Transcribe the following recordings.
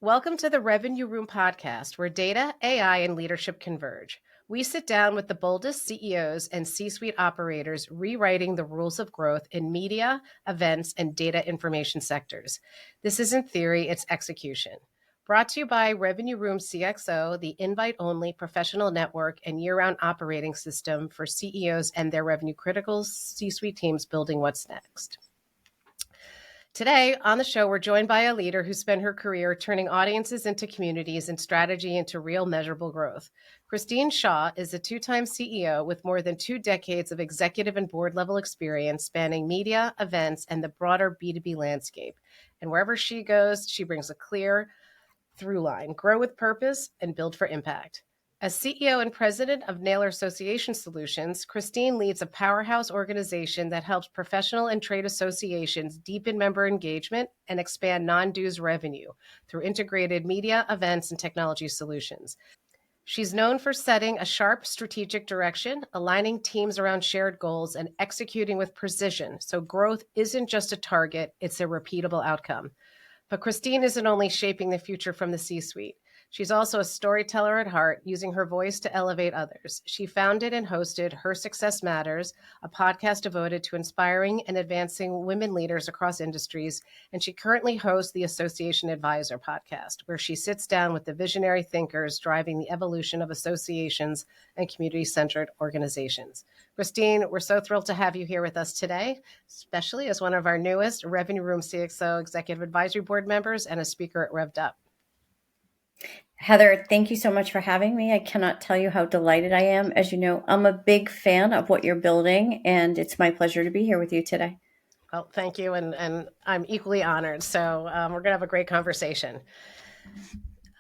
Welcome to the Revenue Room podcast, where data, AI, and leadership converge. We sit down with the boldest CEOs and C-suite operators rewriting the rules of growth in media, events, and data information sectors. This isn't theory, it's execution. Brought to you by Revenue Room CXO, the invite-only professional network and year-round operating system for CEOs and their revenue-critical C-suite teams building what's next. Today on the show, we're joined by a leader who spent her career turning audiences into communities and strategy into real measurable growth. Christine Shaw is a two-time CEO with more than 2 decades of executive and board-level experience spanning media, events, and the broader B2B landscape. And wherever she goes, she brings a clear through line: grow with purpose and build for impact. As CEO and president of Naylor Association Solutions, Christine leads a powerhouse organization that helps professional and trade associations deepen member engagement and expand non-dues revenue through integrated media, events, and technology solutions. She's known for setting a sharp strategic direction, aligning teams around shared goals, and executing with precision. So growth isn't just a target, it's a repeatable outcome. But Christine isn't only shaping the future from the C-suite. She's also a storyteller at heart, using her voice to elevate others. She founded and hosted Her Success Matters, a podcast devoted to inspiring and advancing women leaders across industries. And she currently hosts the Association Advisor podcast, where she sits down with the visionary thinkers driving the evolution of associations and community-centered organizations. Christine, we're so thrilled to have you here with us today, especially as one of our newest Revenue Room CXO Executive Advisory Board members and a speaker at Rev'd Up. Heather, thank you so much for having me. I cannot tell you how delighted I am. As you know, I'm a big fan of what you're building, and it's my pleasure to be here with you today. Well, thank you, and I'm equally honored. So we're going to have a great conversation.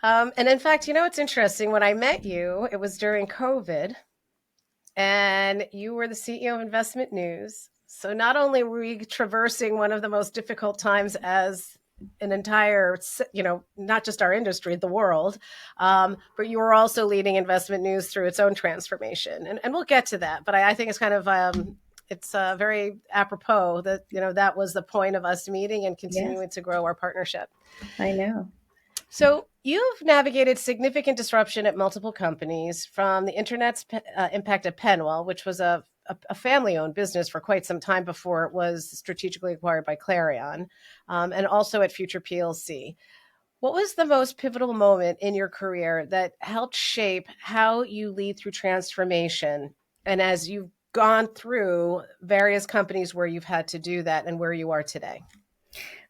And in fact, it's interesting. When I met you, it was during COVID, and you were the CEO of Investment News. So not only were we traversing one of the most difficult times as an entire, not just our industry, the world, but you were also leading Investment News through its own transformation. And we'll get to that. But I think it's kind of, it's very apropos that, that was the point of us meeting and continuing to grow our partnership. I know. So you've navigated significant disruption at multiple companies, from the internet's impact at PenWell, which was a family-owned business for quite some time before it was strategically acquired by Clarion, and also at Future PLC. What was the most pivotal moment in your career that helped shape how you lead through transformation? And as you've gone through various companies where you've had to do that and where you are today?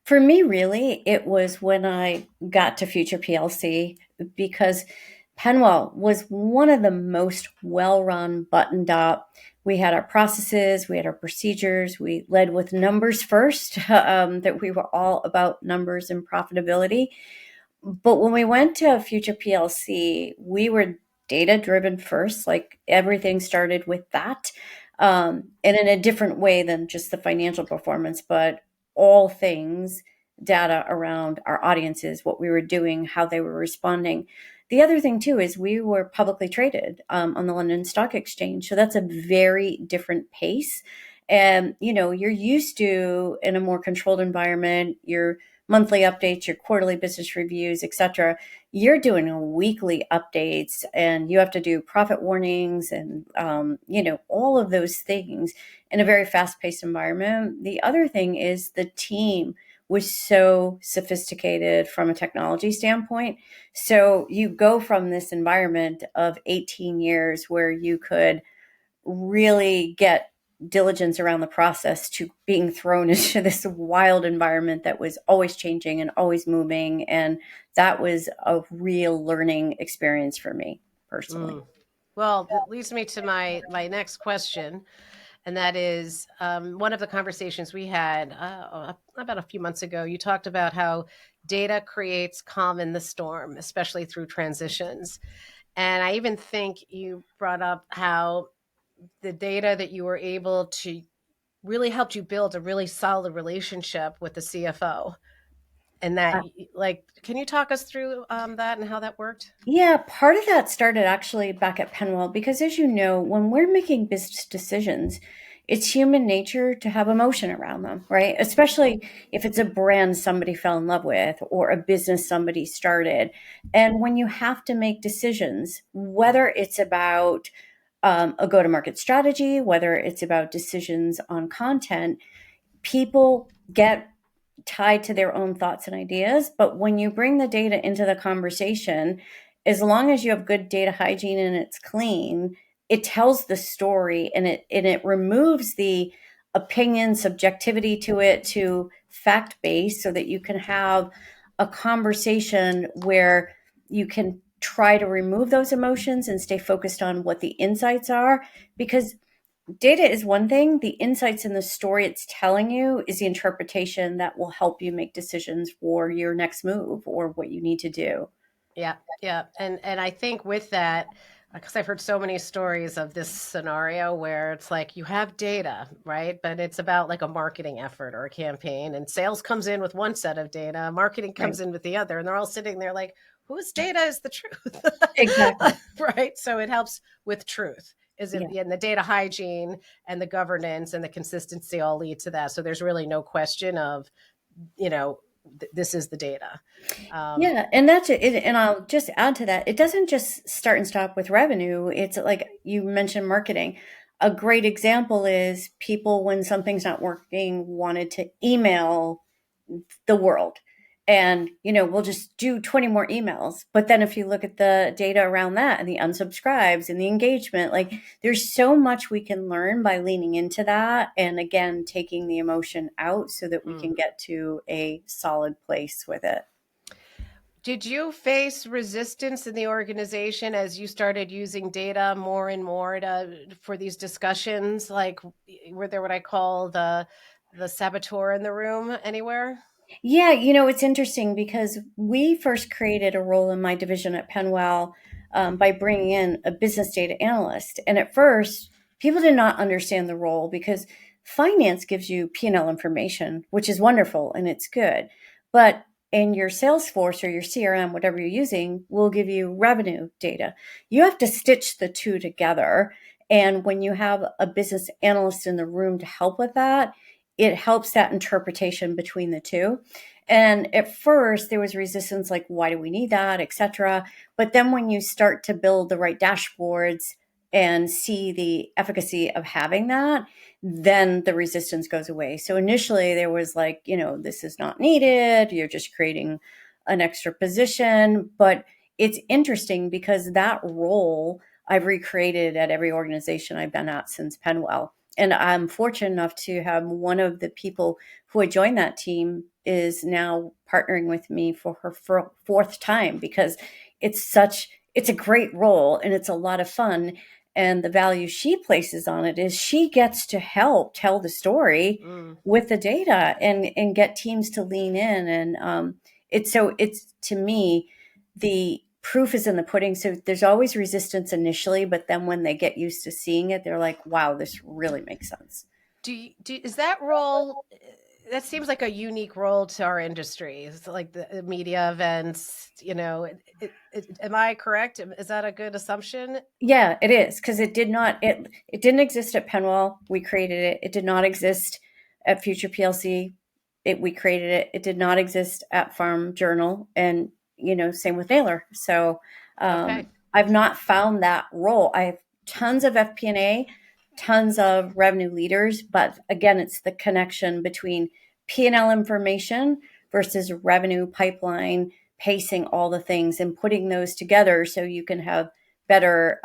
For me, really, it was when I got to Future PLC, because PenWell was one of the most well-run, buttoned up. We had our processes, we had our procedures, we led with numbers first, that we were all about numbers and profitability. But when we went to Future PLC, we were data-driven first, like everything started with that, and in a different way than just the financial performance, but all things data around our audiences, what we were doing, how they were responding. The other thing too is we were publicly traded on the London Stock Exchange. So that's a very different pace. And, you're used to, in a more controlled environment, your monthly updates, your quarterly business reviews, et cetera. You're doing weekly updates, and you have to do profit warnings and, all of those things in a very fast-paced environment. The other thing is the team was so sophisticated from a technology standpoint. So you go from this environment of 18 years where you could really get diligence around the process to being thrown into this wild environment that was always changing and always moving. And that was a real learning experience for me personally. Well, that leads me to my next question. And that is one of the conversations we had about a few months ago. You talked about how data creates calm in the storm, especially through transitions. And I even think you brought up how the data that you were able to really helped you build a really solid relationship with the CFO. And that, can you talk us through that and how that worked? Yeah, part of that started actually back at PenWell, because as you know, when we're making business decisions, it's human nature to have emotion around them, right? Especially if it's a brand somebody fell in love with or a business somebody started. And when you have to make decisions, whether it's about a go to market strategy, whether it's about decisions on content, people get tied to their own thoughts and ideas. But when you bring the data into the conversation, as long as you have good data hygiene and it's clean, it tells the story, and it removes the opinion, subjectivity to it, to fact based, so that you can have a conversation where you can try to remove those emotions and stay focused on what the insights are. Because data is one thing, the insights in the story it's telling you is the interpretation that will help you make decisions for your next move or what you need to do. Yeah, yeah. And I think with that, because I've heard so many stories of this scenario where it's like you have data, right? But it's about like a marketing effort or a campaign, and sales comes in with one set of data, marketing Right. comes in with the other, and they're all sitting there like, whose data is the truth? Exactly. Right? So it helps with truth. Is it, Yeah. and the data hygiene and the governance and the consistency all lead to that. So there's really no question of, you know, this is the data. Um, Yeah, and that's it. And I'll just add to that. It doesn't just start and stop with revenue. It's like you mentioned marketing. A great example is people, when something's not working, wanted to email the world. And, we'll just do 20 more emails. But then if you look at the data around that and the unsubscribes and the engagement, like there's so much we can learn by leaning into that. And again, taking the emotion out so that we mm. can get to a solid place with it. Did you face resistance in the organization as you started using data more and more for these discussions? Like, were there what I call the saboteur in the room anywhere? Yeah, it's interesting because we first created a role in my division at PenWell by bringing in a business data analyst. And at first, people did not understand the role because finance gives you P&L information, which is wonderful and it's good. But in your Salesforce or your CRM, whatever you're using, will give you revenue data. You have to stitch the two together. And when you have a business analyst in the room to help with that, it helps that interpretation between the two. And at first there was resistance, like, why do we need that, etc. But then when you start to build the right dashboards and see the efficacy of having that, then the resistance goes away. So initially there was like, this is not needed, you're just creating an extra position. But it's interesting because that role I've recreated at every organization I've been at since PenWell. And I'm fortunate enough to have one of the people who had joined that team is now partnering with me for her fourth time, because it's a great role and it's a lot of fun. And the value she places on it is she gets to help tell the story Mm. with the data and get teams to lean in. And it's to me, the proof is in the pudding. So there's always resistance initially, but then when they get used to seeing it, they're like, wow, this really makes sense. Is that role? That seems like a unique role to our industry. It's like the media events. Am I correct? Is that a good assumption? Yeah, it is, because it didn't exist at Penwell. We created it. It did not exist at Future PLC. We created it. It did not exist at Farm Journal, and same with Naylor. So Okay. I've not found that role. I have tons of FP&A, tons of revenue leaders, but again, it's the connection between P&L information versus revenue pipeline, pacing, all the things, and putting those together so you can have better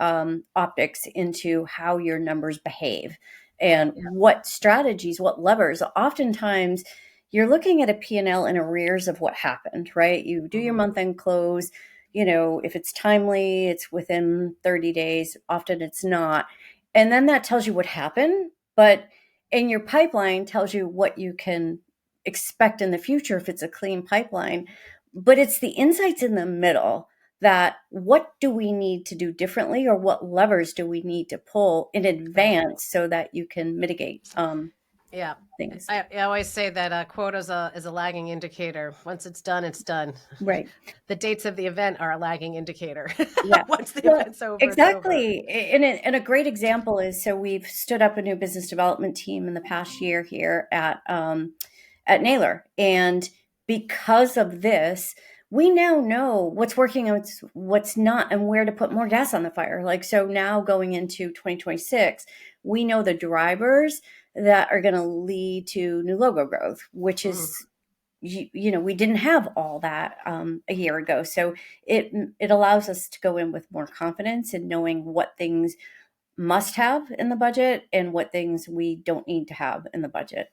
optics into how your numbers behave and what strategies, what levers. Oftentimes, you're looking at a P&L in arrears of what happened, right? You do your Mhm. month end close. If it's timely, it's within 30 days. Often it's not. And then that tells you what happened. But in your pipeline tells you what you can expect in the future if it's a clean pipeline. But it's the insights in the middle, that what do we need to do differently, or what levers do we need to pull in Right. advance so that you can mitigate. Yeah. things. I always say that quota is a lagging indicator. Once it's done, it's done. Right. The dates of the event are a lagging indicator. Yeah. Once the Well, event's over, it's over. exactly. And a great example is, so we've stood up a new business development team in the past year here at Naylor. And because of this, we now know what's working and what's not, and where to put more gas on the fire. Like, so now going into 2026, we know the drivers that are going to lead to new logo growth, which Mhm. is, we didn't have all that a year ago. So it allows us to go in with more confidence in knowing what things must have in the budget and what things we don't need to have in the budget.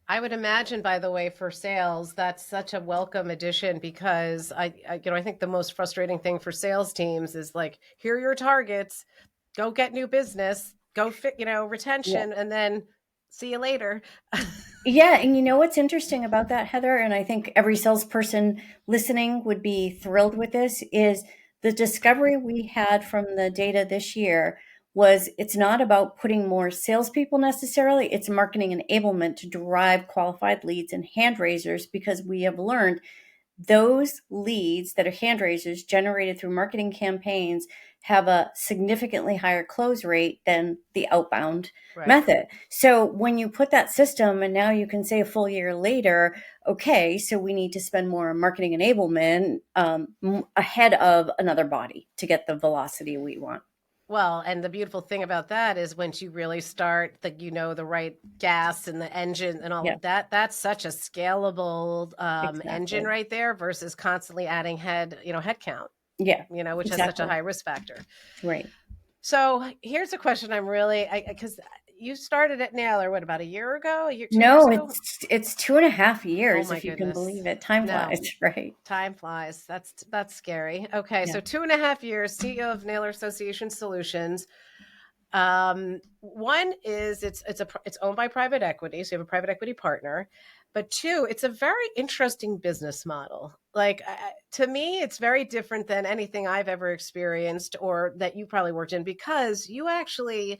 I would imagine, by the way, for sales, that's such a welcome addition because I think the most frustrating thing for sales teams is like, here are your targets, go get new business, go fit, Yeah. retention, and then see you later. Yeah, and you know what's interesting about that, Heather, and I think every salesperson listening would be thrilled with this, is the discovery we had from the data this year was it's not about putting more salespeople necessarily, it's marketing enablement to drive qualified leads and hand raisers, because we have learned those leads that are hand raisers generated through marketing campaigns have a significantly higher close rate than the outbound Right. method. So when you put that system, and now you can say a full year later, okay, so we need to spend more on marketing enablement ahead of another body to get the velocity we want. Well, and the beautiful thing about that is once you really start the right gas and the engine and all Yeah, of that, that's such a scalable engine exactly. right there versus constantly adding head count, Yeah, which has such a exactly. high risk factor. Right. So here's a question I'm really, because you started at Naylor, what, about a year ago, 2 years No, ago? it's 2.5 years, Oh my if you can goodness. believe it. Time No, flies, right? time flies. That's scary. Okay, Yeah. so 2.5 years, CEO of Naylor Association Solutions. One is it's owned by private equity, so you have a private equity partner. But two, it's a very interesting business model. Like to me, it's very different than anything I've ever experienced or that you probably worked in because you actually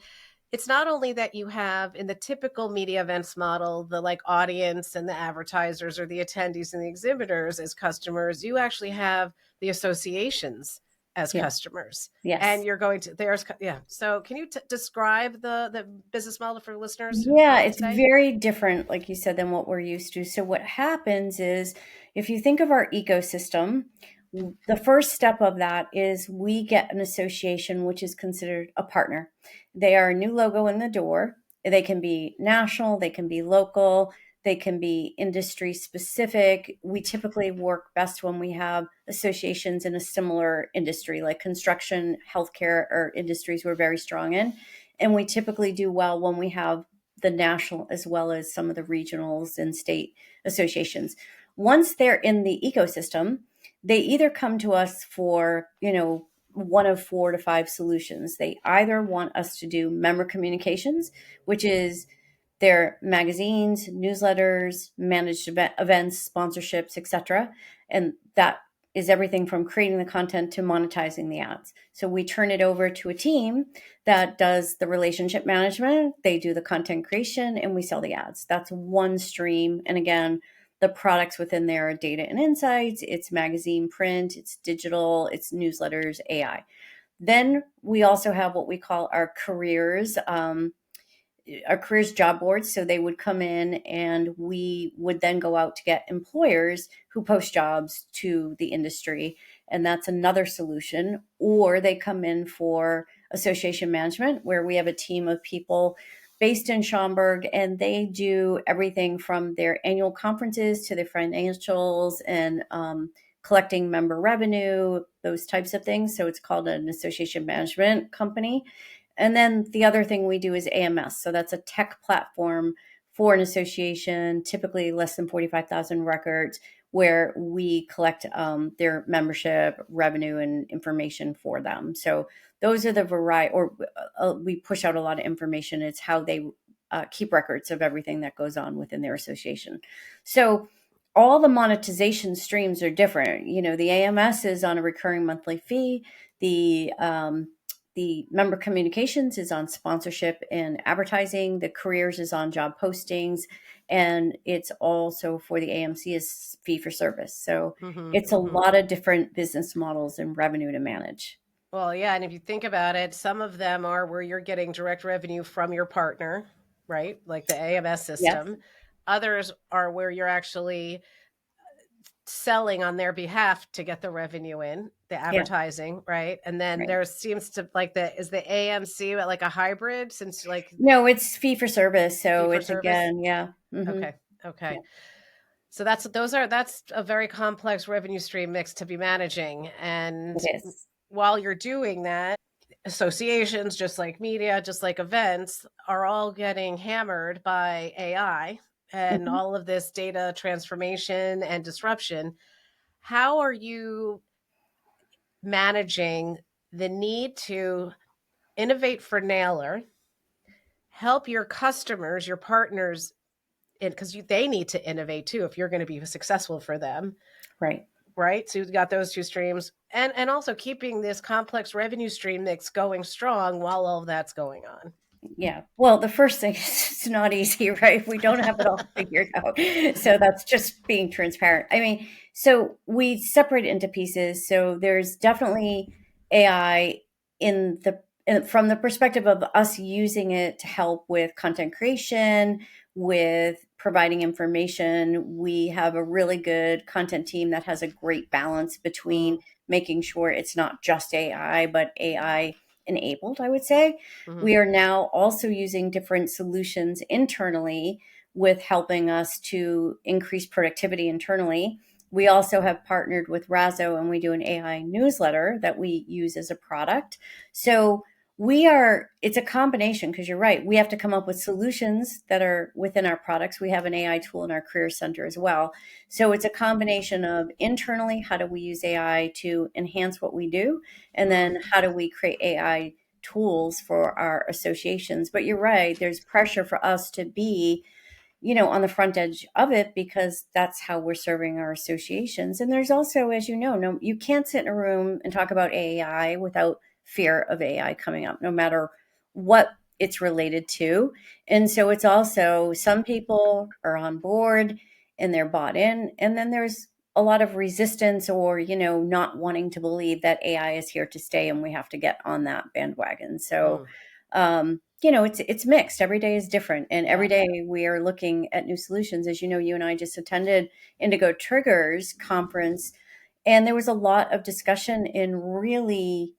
it's not only that you have in the typical media events model the like audience and the advertisers or the attendees and the exhibitors as customers, you actually have the associations as Yeah. customers, and Yes. you're going to there's yeah. So can you describe the business model for listeners Yeah, it's today? very different, like you said, than what we're used to. So what happens is, if you think of our ecosystem, the first step of that is we get an association, which is considered a partner. They are a new logo in the door. They can be national, they can be local, they can be industry specific. We typically work best when we have associations in a similar industry, like construction, healthcare, or industries we're very strong in. And we typically do well when we have the national as well as some of the regionals and state associations. Once they're in the ecosystem, they either come to us for, one of 4 to 5 solutions. They either want us to do member communications, which is their magazines, newsletters, managed events, sponsorships, etc. And that is everything from creating the content to monetizing the ads. So we turn it over to a team that does the relationship management, they do the content creation, and we sell the ads. That's one stream. And again, the products within there are data and insights, it's magazine print, it's digital, it's newsletters, AI. Then we also have what we call our careers job boards. So they would come in and we would then go out to get employers who post jobs to the industry. And that's another solution. Or they come in for association management, where we have a team of people based in Schaumburg, and they do everything from their annual conferences to their financials and collecting member revenue, those types of things. So it's called an association management company. And then the other thing we do is AMS. So that's a tech platform for an association, typically less than 45,000 records, where we collect their membership revenue and information for them. So those are the variety, or we push out a lot of information. It's how they keep records of everything that goes on within their association. So all the monetization streams are different. The AMS is on a recurring monthly fee. The the member communications is on sponsorship and advertising. The careers is on job postings. And it's also for the AMC is fee for service. So Mm-hmm, it's a mm-hmm. lot of different business models and revenue to manage. Well, yeah, and if you think about it, some of them are where you're getting direct revenue from your partner, right? Like the AMS Yes, system. Others are where you're actually selling on their behalf to get the revenue in, the yeah, advertising, right? And then right. there seems to like the AMC like a hybrid since like No, it's fee for service. fee So for it's service? again, yeah. Okay. Okay. Yeah, So that's a very complex revenue stream mix to be managing. And it is. while you're doing that, associations, just like media, just like events, are all getting hammered by AI and Mhm. all of this data transformation and disruption. How are you managing the need to innovate for Naylor, help your customers, your partners, because they need to innovate too if you're going to be successful for them, Right. right? So you've got those two streams, and also keeping this complex revenue stream mix going strong while all of that's going on. Yeah. Well, the first thing is it's not easy, right? We don't have it all figured out. So that's just being transparent. I mean, so we separate it into pieces. So there's definitely AI from the perspective of us using it to help with content creation, with providing information. We have a really good content team that has a great balance between Mm, making sure it's not just AI, but AI enabled, I would say. mm-hmm, We are now also using different solutions internally with helping us to increase productivity internally. We also have partnered with Razo and we do an AI newsletter that we use as a product. So it's a combination because you're right. We have to come up with solutions that are within our products. We have an AI tool in our career center as well. So it's a combination of internally, how do we use AI to enhance what we do? And mm-hmm. then how do we create AI tools for our associations? But you're right, there's pressure for us to be on the front edge of it because that's how we're serving our associations. And there's also, as you know, no, you can't sit in a room and talk about AI without fear of AI coming up, no matter what it's related to. And so it's also some people are on board and they're bought in, and then there's a lot of resistance or not wanting to believe that AI is here to stay and we have to get on that bandwagon. So Mm, it's mixed. Every day is different, and every yeah. day we are looking at new solutions. As you know, you and I just attended Indigo Triggers conference, and there was a lot of discussion in really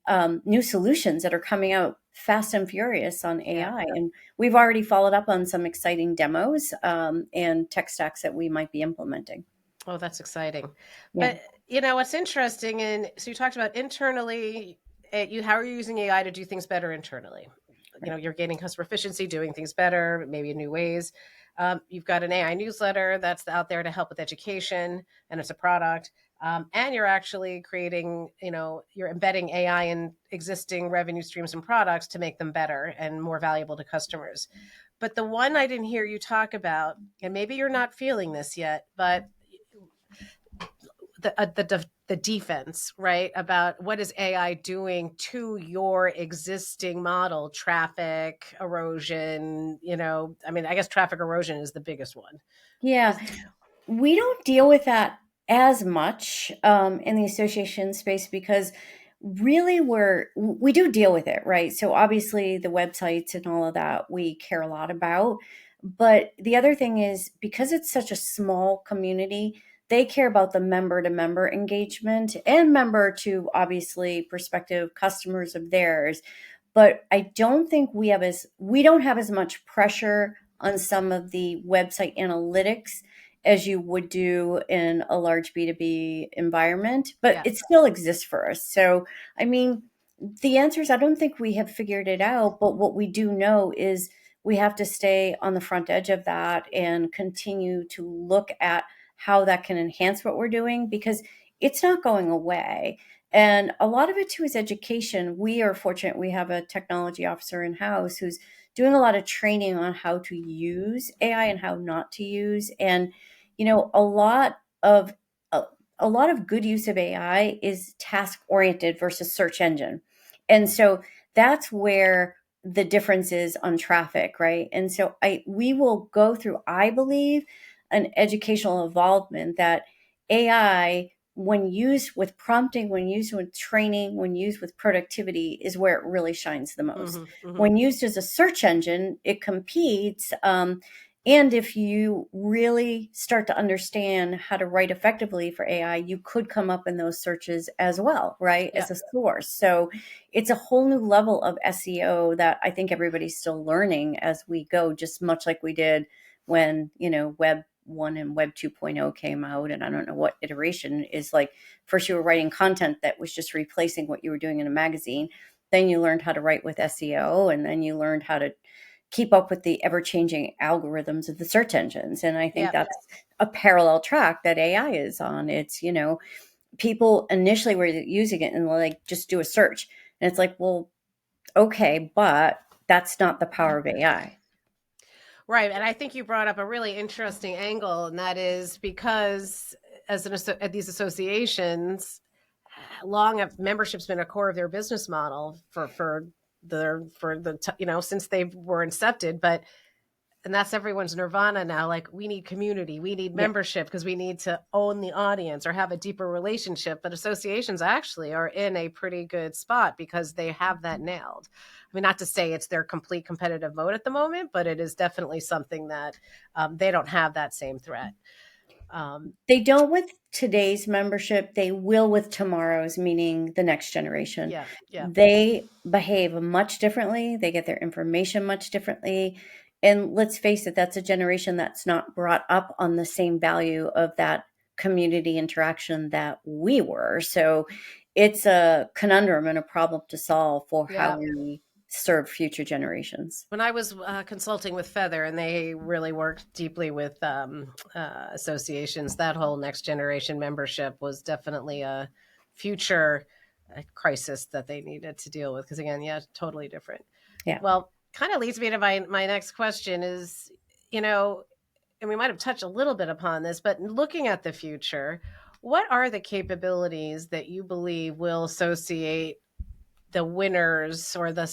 new solutions that are coming out fast and furious on Yeah. AI. And we've already followed up on some exciting demos and tech stacks that we might be implementing. Oh, that's exciting. Yeah, But what's interesting, and so you talked about internally, how are you using AI to do things better internally? right. You're gaining customer efficiency, doing things better, maybe in new ways. You've got an AI newsletter that's out there to help with education, and it's a product. And you're actually creating, you're embedding AI in existing revenue streams and products to make them better and more valuable to customers. But the one I didn't hear you talk about, and maybe you're not feeling this yet, but the defense, right? About what is AI doing to your existing model, traffic erosion, I mean, I guess traffic erosion is the biggest one. Yeah, Is we don't deal with that as much in the association space because really we do deal with it, right? So obviously the websites and all of that we care a lot about. But the other thing is because it's such a small community, they care about the member to member engagement and member to obviously prospective customers of theirs. But I don't think we don't have as much pressure on some of the website analytics as you would do in a large B2B environment, but yeah. it still exists for us. So, I mean, the answer is I don't think we have figured it out, but what we do know is we have to stay on the front edge of that and continue to look at how that can enhance what we're doing because it's not going away. And a lot of it too is education. We are fortunate we have a technology officer in house who's doing a lot of training on how to use AI and how not to use. And a lot of a, a lot of good use of AI is task oriented versus search engine. And so that's where the difference is on traffic, right? And so we will go through, I believe, an educational evolvement that AI, when used with prompting, when used with training, when used with productivity, is where it really shines the most. Mm-hmm, mm-hmm. When used as a search engine, it competes. And if you really start to understand how to write effectively for AI, you could come up in those searches as well, right? Yeah. As a source. So it's a whole new level of SEO that I think everybody's still learning as we go, just much like we did when, Web 1 and Web 2.0 came out. And I don't know what iteration is like. First, you were writing content that was just replacing what you were doing in a magazine. Then you learned how to write with SEO, and then you learned how to keep up with the ever-changing algorithms of the search engines. And I think Yeah. that's a parallel track that AI is on. It's, people initially were using it and like, just do a search. And it's like, well, okay, but that's not the power of AI. Right. And I think you brought up a really interesting angle, and that is because at these associations, long have membership's been a core of their business model since they were incepted. And that's everyone's nirvana now. Like, we need community, we need Yeah. membership because we need to own the audience or have a deeper relationship. But associations actually are in a pretty good spot because they have that nailed. I mean, not to say it's their complete competitive mode at the moment, but it is definitely something that they don't have that same threat. They don't with today's membership. They will with tomorrow's, meaning the next generation. Yeah. Yeah. They behave much differently. They get their information much differently. And let's face it, that's a generation that's not brought up on the same value of that community interaction that we were. So it's a conundrum and a problem to solve for how Yeah. we serve future generations. When I was consulting with Feather, and they really worked deeply with associations, that whole next generation membership was definitely a future crisis that they needed to deal with. Because again, yeah, totally different. Yeah. Well, kind of leads me to my next question is, and we might have touched a little bit upon this, but looking at the future, what are the capabilities that you believe will associate the winners or the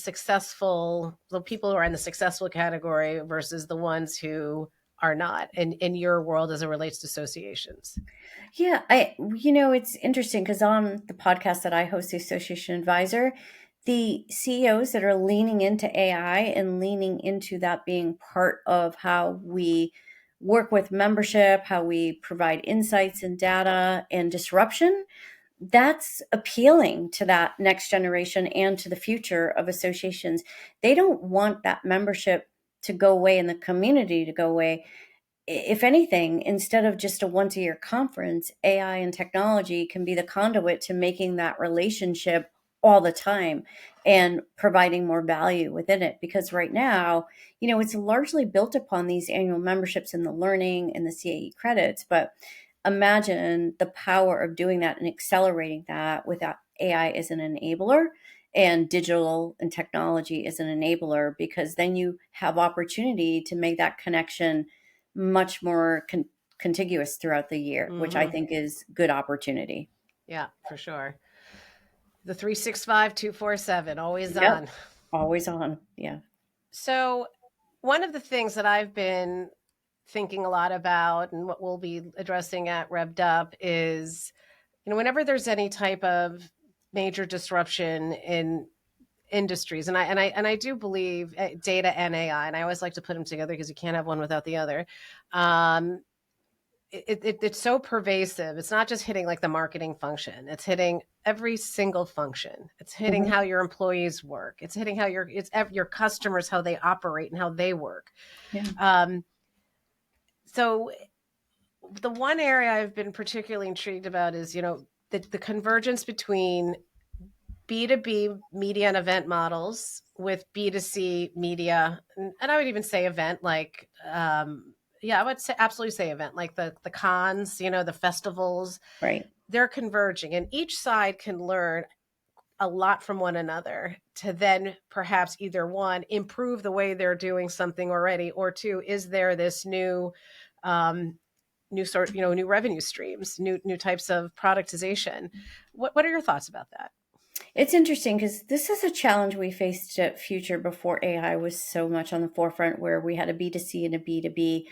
people who are in the successful category versus the ones who are not in your world as it relates to associations? Yeah, it's interesting because on the podcast that I host, the Association Advisor, the CEOs that are leaning into AI and leaning into that being part of how we work with membership, how we provide insights and data and disruption, that's appealing to that next generation and to the future of associations. They don't want that membership to go away and the community to go away. If anything, instead of just a once a year conference, AI and technology can be the conduit to making that relationship all the time and providing more value within it. Because right now, it's largely built upon these annual memberships and the learning and the CAE credits. But imagine the power of doing that and accelerating that without AI as an enabler and digital and technology as an enabler, because then you have opportunity to make that connection much more contiguous throughout the year, which I think is good opportunity. Yeah, for sure. The 365-247, always Yep. on. Always on. Yeah. So one of the things that I've been thinking a lot about, and what we'll be addressing at Revved Up, is, whenever there's any type of major disruption in industries, and I do believe data and AI, and I always like to put them together because you can't have one without the other. It's so pervasive. It's not just hitting like the marketing function. It's hitting every single function. It's hitting how your employees work. It's hitting how your customers, how they operate and how they work. Yeah. So the one area I've been particularly intrigued about is, the convergence between B2B media and event models with B2C media. And I would even say event, like, I would say absolutely say event, like the cons, the festivals. Right. They're converging, and each side can learn a lot from one another to then perhaps either one, improve the way they're doing something already, or two, is there this new new revenue streams, new types of productization. What are your thoughts about that? It's interesting because this is a challenge we faced at Future before AI was so much on the forefront, where we had a B2C and a B2B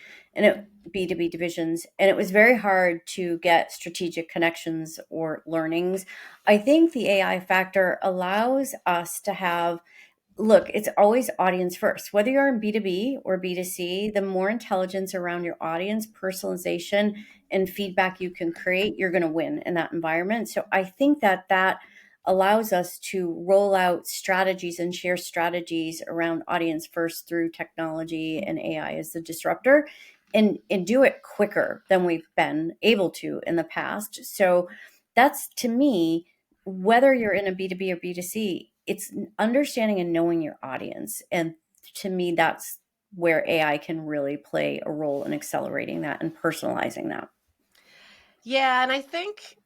B2B divisions, and it was very hard to get strategic connections or learnings. I think the AI factor allows us to have, look, it's always audience first. Whether you're in B2B or B2C, the more intelligence around your audience, personalization, and feedback you can create, you're going to win in that environment. So I think that allows us to roll out strategies and share strategies around audience first through technology and AI as the disruptor, and do it quicker than we've been able to in the past. So that's, to me, whether you're in a B2B or B2C, it's understanding and knowing your audience. And to me, that's where AI can really play a role in accelerating that and personalizing that. Yeah, and I think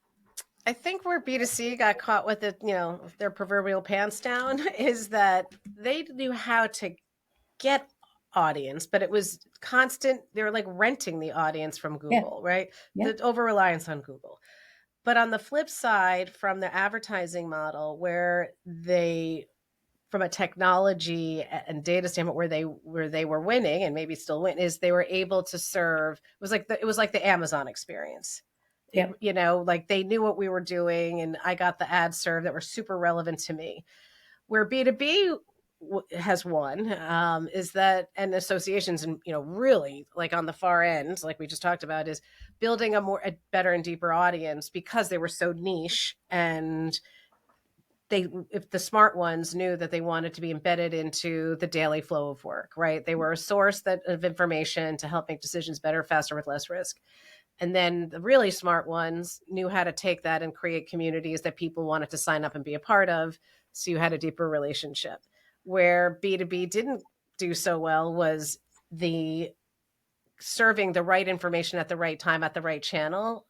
where B2C got caught with it, their proverbial pants down, is that they knew how to get audience, but it was constant. They were like renting the audience from Yeah. Google, right? Yeah. The over reliance on Google. But on the flip side, from the advertising model, where they, from a technology and data standpoint, where they were winning and maybe still win, is they were able to serve. It was like the Amazon experience. Yeah. Like they knew what we were doing, and I got the ads served that were super relevant to me. Where B2B has won is that, and associations, and really like on the far end, like we just talked about, is building a better and deeper audience, because they were so niche, and if the smart ones knew that they wanted to be embedded into the daily flow of work, right? They were a source of information to help make decisions better, faster, with less risk. And then the really smart ones knew how to take that and create communities that people wanted to sign up and be a part of. So you had a deeper relationship. Where B2B didn't do so well was the serving the right information at the right time at the right channel.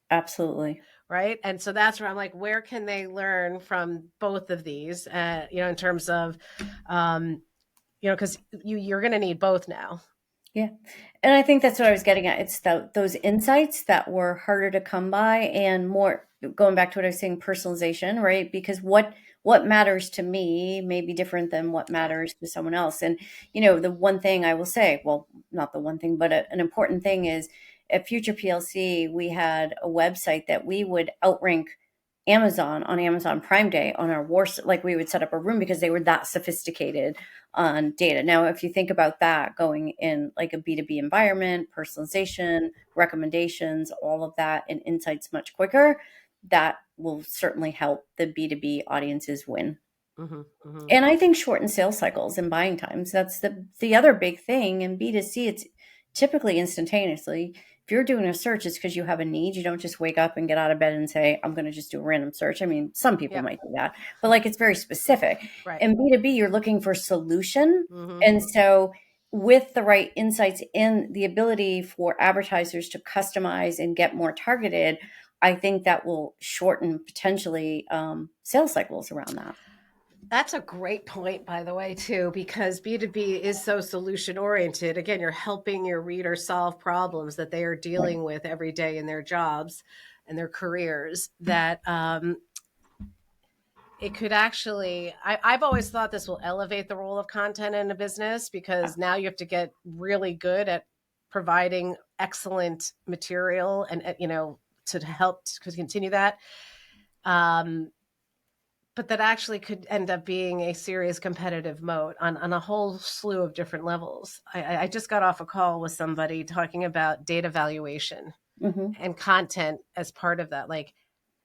Absolutely. Right. And so that's where I'm like, where can they learn from both of these, in terms of, because you're going to need both now. Yeah. And I think that's what I was getting at. It's those insights that were harder to come by, and more, going back to what I was saying, personalization, right? Because what matters to me may be different than what matters to someone else. And, the one thing I will say, well, not the one thing, but an important thing is, at Future PLC, we had a website that we would outrank Amazon on Amazon Prime Day on our like we would set up a room because they were that sophisticated on data. Now, if you think about that going in like a B2B environment, personalization, recommendations, all of that, and insights much quicker, that will certainly help the B2B audiences win. Mm-hmm, mm-hmm. And I think shorten sales cycles and buying times. That's the other big thing. In B2C, it's typically instantaneously. If you're doing a search, it's because you have a need. You don't just wake up and get out of bed and say, I'm going to just do a random search. I mean, some people might do that, but like it's very specific. Right. In B2B, you're looking for solution. Mm-hmm. And so with the right insights and the ability for advertisers to customize and get more targeted, I think that will shorten potentially sales cycles around that. That's a great point, by the way, too, because B2B is so solution oriented. Again, you're helping your reader solve problems that they are dealing with every day in their jobs and their careers, that it could actually, I've always thought this will elevate the role of content in a business, because now you have to get really good at providing excellent material and, to help to continue that. But that actually could end up being a serious competitive moat on a whole slew of different levels. I just got off a call with somebody talking about data valuation and content as part of that. Like,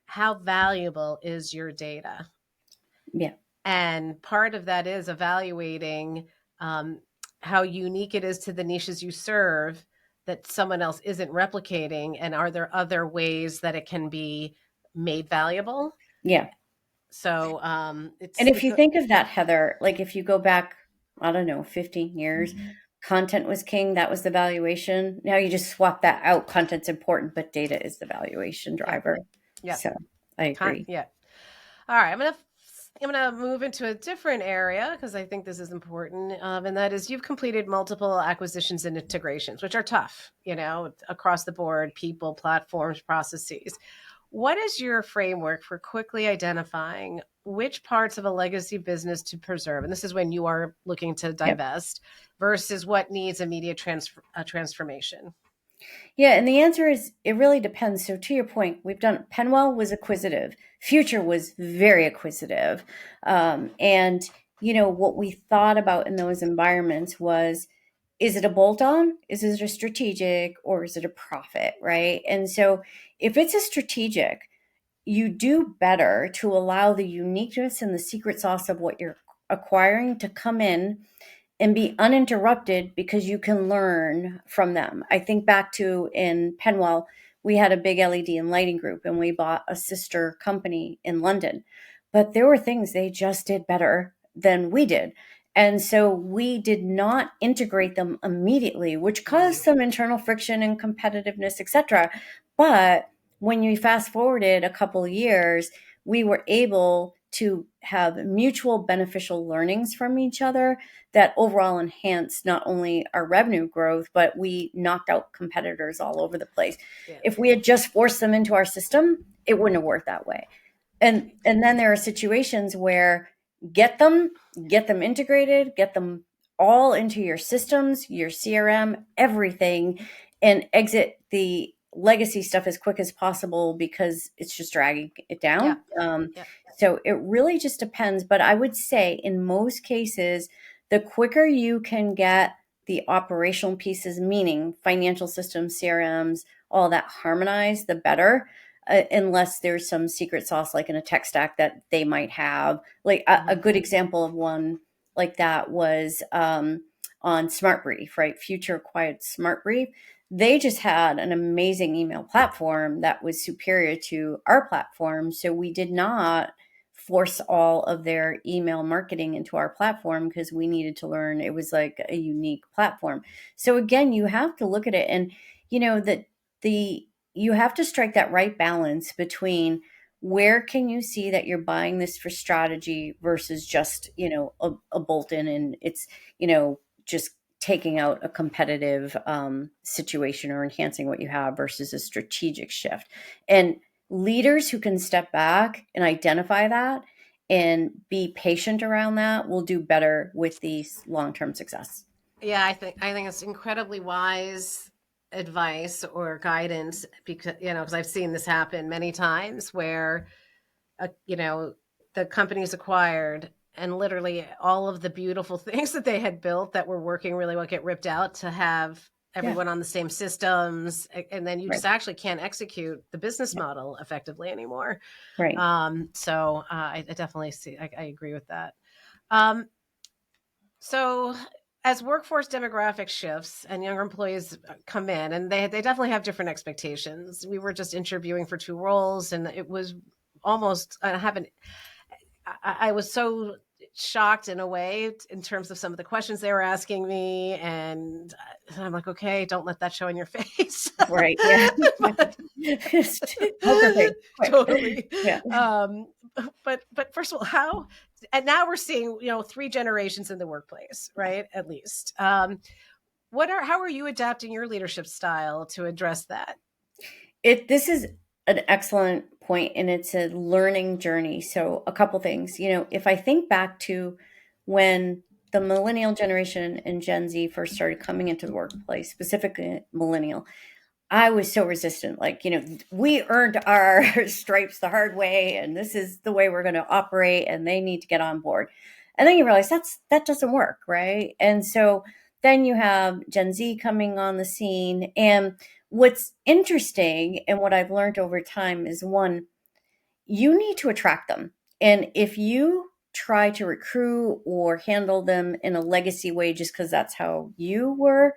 how valuable is your data? Yeah. And part of that is evaluating how unique it is to the niches you serve that someone else isn't replicating. And are there other ways that it can be made valuable? Yeah. So and if you think of that, Heather, like if you go back, I don't know, 15 years, content was king. That was the valuation. Now you just swap that out. Content's important, but data is the valuation driver. Yeah. So I agree. Yeah. All right. I'm going to move into a different area, because I think this is important. And that is, you've completed multiple acquisitions and integrations, which are tough, across the board, people, platforms, processes. What is your framework for quickly identifying which parts of a legacy business to preserve? And this is when you are looking to Yep. divest versus what needs immediate transformation. Yeah, and the answer is it really depends. So to your point, we've done PenWell was acquisitive, Future was very acquisitive, and what we thought about in those environments was, is it a bolt-on? Is it a strategic, or is it a profit? Right? And so if it's a strategic, you do better to allow the uniqueness and the secret sauce of what you're acquiring to come in and be uninterrupted because you can learn from them. I think back to in PenWell, we had a big LED and lighting group and we bought a sister company in London, but there were things they just did better than we did. And so we did not integrate them immediately, which caused some internal friction and competitiveness, etc. But when you fast forwarded a couple of years, we were able to have mutual beneficial learnings from each other that overall enhanced not only our revenue growth, but we knocked out competitors all over the place. Yeah. If we had just forced them into our system, it wouldn't have worked that way. And then there are situations where get them integrated, get them all into your systems, your CRM, everything, and exit the legacy stuff as quick as possible because it's just dragging it down. Yeah. So it really just depends. But I would say in most cases, the quicker you can get the operational pieces, meaning financial systems, CRMs, all that harmonized, the better. Unless there's some secret sauce like in a tech stack that they might have. Like a good example of one like that was on SmartBrief, right? Future acquired SmartBrief. They just had an amazing email platform that was superior to our platform. So we did not force all of their email marketing into our platform because we needed to learn. It was like a unique platform. So again, you have to look at it, and that you have to strike that right balance between where can you see that you're buying this for strategy versus just a bolt in and it's just taking out a competitive situation or enhancing what you have versus a strategic shift. And leaders who can step back and identify that and be patient around that will do better with the long-term success. Yeah, I think it's incredibly wise advice or guidance because I've seen this happen many times where the company's acquired and literally all of the beautiful things that they had built that were working really well get ripped out to have everyone on the same systems, and then you just actually can't execute the business model effectively anymore. Right. So I definitely see. I agree with that. So as workforce demographic shifts and younger employees come in, and they definitely have different expectations. We were just interviewing for 2 roles, and it was almost I was so shocked in a way in terms of some of the questions they were asking me, and I'm like, okay, don't let that show in your face. Right. Yeah. But, Poker face. totally. Yeah. But first of all, how, and now we're seeing 3 generations in the workplace, right? At least. How are you adapting your leadership style to address that? This is an excellent point, and it's a learning journey. So a couple things, if I think back to when the millennial generation and Gen Z first started coming into the workplace, specifically millennial, I was so resistant. Like, we earned our stripes the hard way, and this is the way we're going to operate, and they need to get on board. And then you realize that doesn't work, right? And so then you have Gen Z coming on the scene. And what's interesting and what I've learned over time is, one, you need to attract them. And if you try to recruit or handle them in a legacy way just because that's how you were,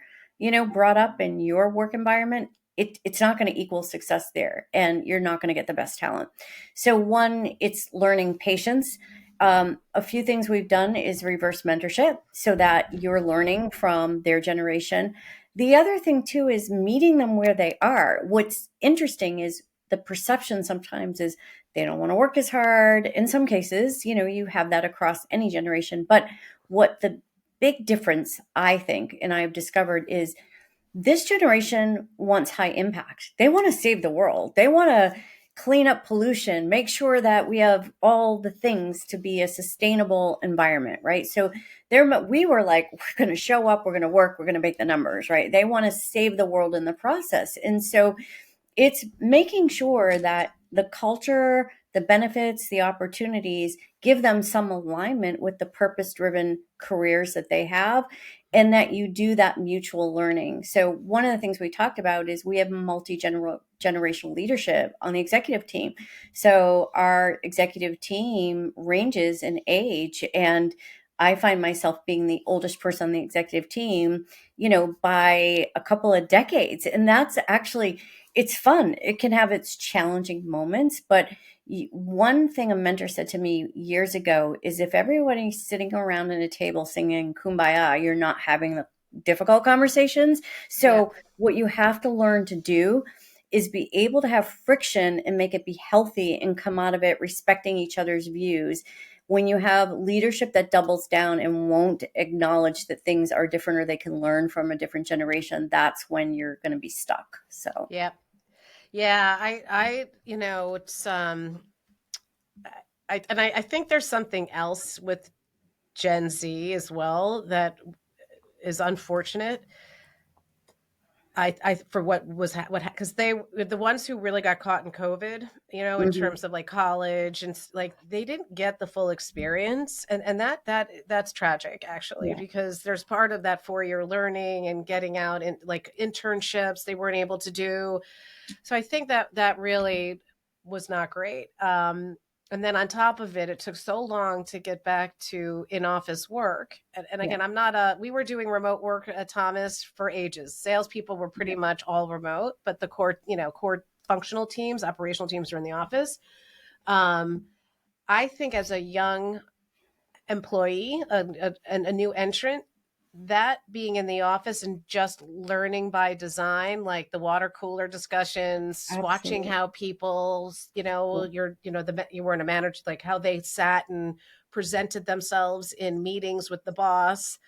brought up in your work environment, it's not going to equal success there, and you're not going to get the best talent. So one, it's learning patience. A few things we've done is reverse mentorship so that you're learning from their generation. The other thing too is meeting them where they are. What's interesting is the perception sometimes is they don't want to work as hard. In some cases, you have that across any generation. But what the big difference, I think, and I've discovered is this generation wants high impact. They want to save the world. They want to clean up pollution, make sure that we have all the things to be a sustainable environment, right? So we were like, we're going to show up, we're going to work, we're going to make the numbers, right? They want to save the world in the process. And so it's making sure that the culture, the benefits, the opportunities give them some alignment with the purpose-driven careers that they have, and that you do that mutual learning. So one of the things we talked about is we have multi-generational leadership on the executive team. So our executive team ranges in age, and I find myself being the oldest person on the executive team, by a couple of decades. And that's actually, it's fun. It can have its challenging moments, but one thing a mentor said to me years ago is if everybody's sitting around at a table singing Kumbaya, you're not having the difficult conversations. So what you have to learn to do is be able to have friction and make it be healthy and come out of it respecting each other's views. When you have leadership that doubles down and won't acknowledge that things are different or they can learn from a different generation, that's when you're going to be stuck. So yeah, it's I think there's something else with Gen Z as well that is unfortunate. I for what was what because they the ones who really got caught in COVID, in terms of like college and like they didn't get the full experience, and that's tragic actually, yeah, because there's part of that 4-year learning and getting out and like internships they weren't able to do. So I think that really was not great. And then on top of it, it took so long to get back to in-office work. And yeah, again, we were doing remote work at Thomas for ages. Salespeople were pretty yeah, much all remote, but the core functional teams, operational teams are in the office. Um, I think as a young employee, a new entrant, that being in the office and just learning by design, like the water cooler discussions, watching absolutely. how people, Yeah, you weren't a manager, like how they sat and presented themselves in meetings with the boss,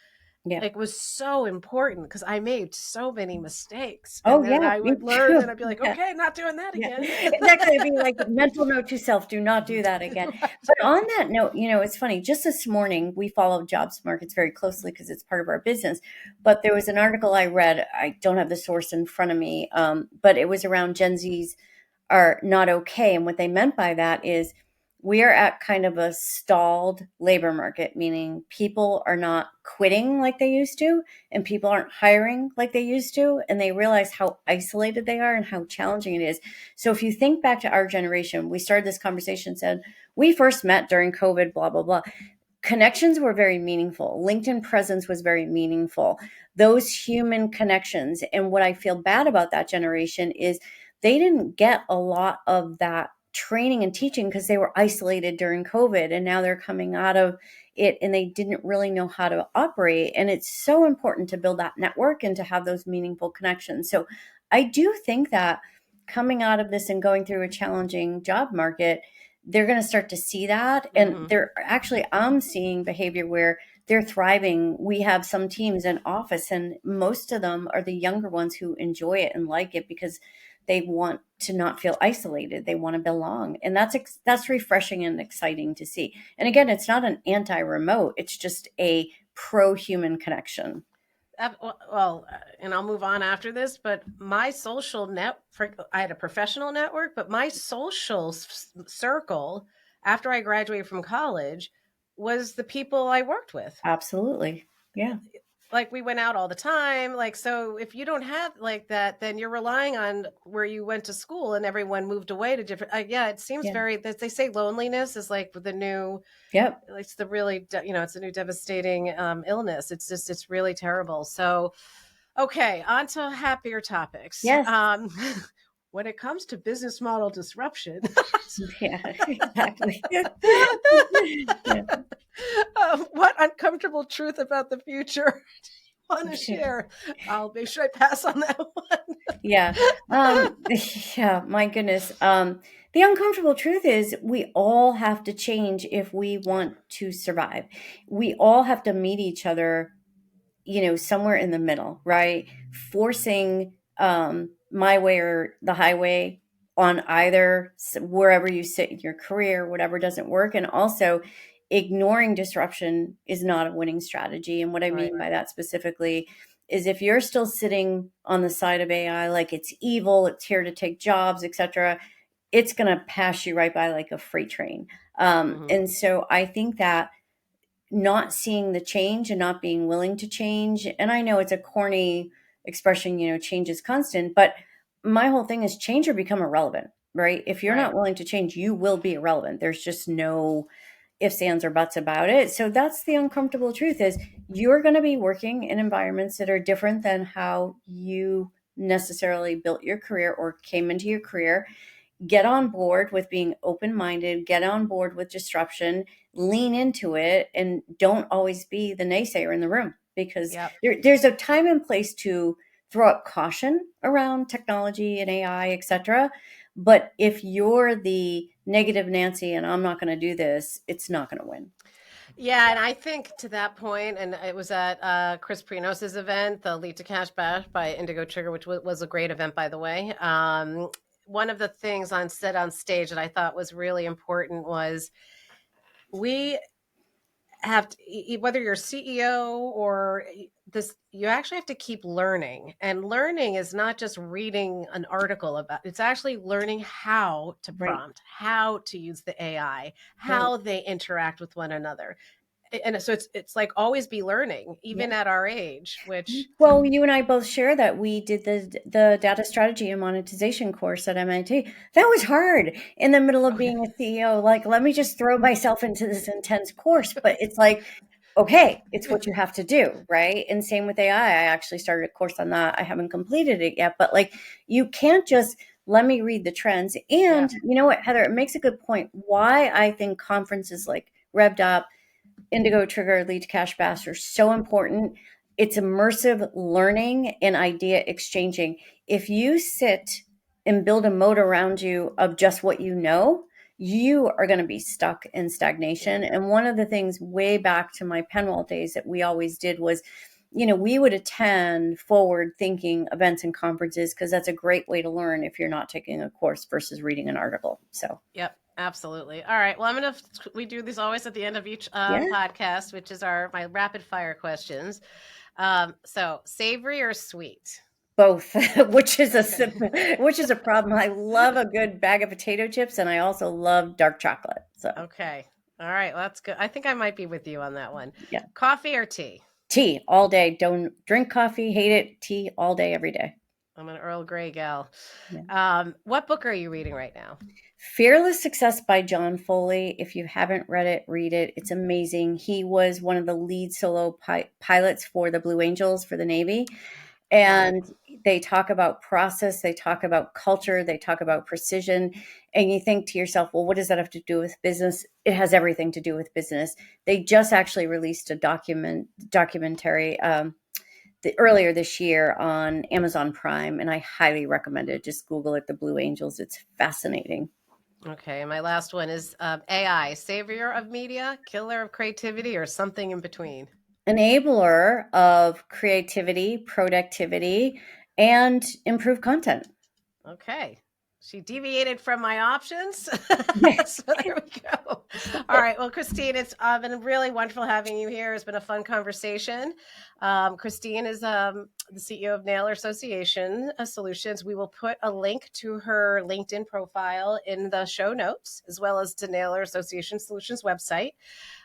yeah. like was so important because I made so many mistakes. And Oh then yeah, I me would learn and too. I'd be like, Yeah. okay, not doing that Yeah, again. exactly. It'd be like mental note to self, do not do that again. Right. But on that note, it's funny. Just this morning, we follow jobs markets very closely because it's part of our business. But there was an article I read. I don't have the source in front of me, but it was around Gen Z's are not okay. And what they meant by that is we are at kind of a stalled labor market, meaning people are not quitting like they used to, and people aren't hiring like they used to. And they realize how isolated they are and how challenging it is. So if you think back to our generation, we started this conversation, said, we first met during COVID, blah, blah, blah. Connections were very meaningful. LinkedIn presence was very meaningful. Those human connections. And what I feel bad about that generation is they didn't get a lot of that training and teaching because they were isolated during COVID, and now they're coming out of it and they didn't really know how to operate. And it's so important to build that network and to have those meaningful connections. So I do think that coming out of this and going through a challenging job market, they're going to start to see that. And Mm-hmm. they're actually, I'm seeing behavior where they're thriving. We have some teams in office, and most of them are the younger ones who enjoy it and like it because they want to not feel isolated. They want to belong. And that's refreshing and exciting to see. And again, it's not an anti-remote, it's just a pro-human connection. Well, and I'll move on after this, but my social I had a professional network, but my social circle after I graduated from college was the people I worked with. Absolutely. Yeah. Like we went out all the time. Like, so if you don't have like that, then you're relying on where you went to school and everyone moved away to different, yeah, it seems Yeah. very, they say loneliness is like the new, Yep. it's the really, it's a new devastating illness. It's really terrible. So, okay, on to happier topics. Yes. When it comes to business model disruption, Yeah, exactly. Yeah. what uncomfortable truth about the future do you want to share? I'll make sure I pass on that one. Yeah. Yeah, my goodness. The uncomfortable truth is we all have to change if we Yeah. want to survive. We all have to meet each other, somewhere in the middle, right? Forcing my way or the highway on either wherever you sit in your career, whatever doesn't work. And also, ignoring disruption is not a winning strategy. And what I Right. mean by that specifically is if you're still sitting on the side of AI like it's evil, it's here to take jobs, etc., it's going to pass you right by like a freight train. Mm-hmm. And so I think that not seeing the change and not being willing to change, and I know it's a corny expression, change is constant, but my whole thing is change or become irrelevant, right? If you're Right. not willing to change, you will be irrelevant. There's just no ifs, ands, or buts about it. So that's the uncomfortable truth is you're going to be working in environments that are different than how you necessarily built your career or came into your career. Get on board with being open minded, get on board with disruption, lean into it, and don't always be the naysayer in the room because Yep. there's a time and place to throw up caution around technology and AI, etc. But if you're the negative Nancy and I'm not going to do this, it's not going to win. Yeah, and I think to that point, and it was at Chris Prenos's event, the Lead to Cash Bash by Indigo Trigger, which was a great event, by the way. One of the things on said on stage that I thought was really important was we have to, whether you're CEO or this, you actually have to keep learning, and learning is not just reading an article about, it's actually learning how to Right, prompt, how to use the AI, right. how they interact with one another. And so it's like always be learning even Yeah. at our age, which Well, you and I both share that we did the data strategy and monetization course at MIT. That was hard in the middle of okay. being a CEO. Like, let me just throw myself into this intense course. But it's like, okay, it's what you have to do, right? And same with AI. I actually started a course on that. I haven't completed it yet, but like, you can't just let me read the trends. Yeah. And you know what, Heather, it makes a good point. Why I think conferences like Revved Up, Indigo Trigger, Lead to Cash Bash are so important. It's immersive learning and idea exchanging. If you sit and build a moat around you of just what you know, you are going to be stuck in Yeah. stagnation. And one of the things way back to my PenWell days that we always did was, we would attend forward thinking events and conferences because that's a great way to learn if you're not taking a course versus reading an article. So, Yep. Absolutely. All right. Well, we do these always at the end of each yeah. podcast, which is my rapid fire questions. So savory or sweet? Both, Okay. which is a problem. I love a good bag of potato chips, and I also love dark chocolate. So, Okay. All right. Well, that's good. I think I might be with you on that one. yeah, Coffee or tea? tea all day. Don't drink coffee. Hate it. Tea all day, every day. I'm an Earl Grey gal. Yeah. What book are you reading right now? Fearless Success by John Foley. If you haven't read it, read it. It's amazing. He was one of the lead solo pilots for the Blue Angels for the Navy. Right. And they talk about process, they talk about culture, they talk about precision. And you think to yourself, well, what does that have to do with business? It has everything to do with business. They just actually released a documentary earlier this year on Amazon Prime, and I highly recommend it. Just Google it, The Blue Angels. It's fascinating. Okay. My last one is AI, savior of media, killer of creativity, or something in between? Enabler of creativity, productivity, and improved content. Okay. She deviated from my options. Yeah. So there we go. All right. Well, Christine, it's been really wonderful having you here. It's been a fun conversation. Christine is the CEO of Naylor Association Solutions. We will put a link to her LinkedIn profile in the show notes, as well as to Naylor Association Solutions website.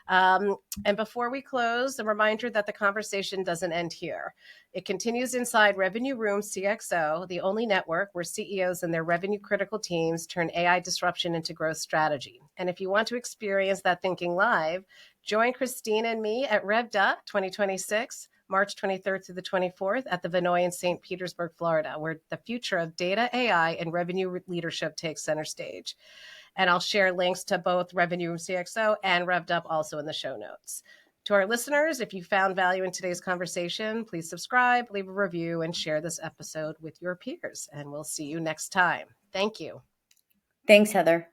And before we close, a reminder that the conversation doesn't end here. It continues inside Revenue Room CXO, the only network where CEOs and their revenue critical teams turn AI disruption into growth strategy. And if you want to experience that thinking live, join Christine and me at RevDup 2026. March 23rd through the 24th at the Vinoy in St. Petersburg, Florida, where the future of data, AI, and revenue leadership takes center stage. And I'll share links to both Revenue Room CXO and Revved Up also in the show notes. To our listeners, if you found value in today's conversation, please subscribe, leave a review, and share this episode with your peers. And we'll see you next time. Thank you. Thanks, Heather.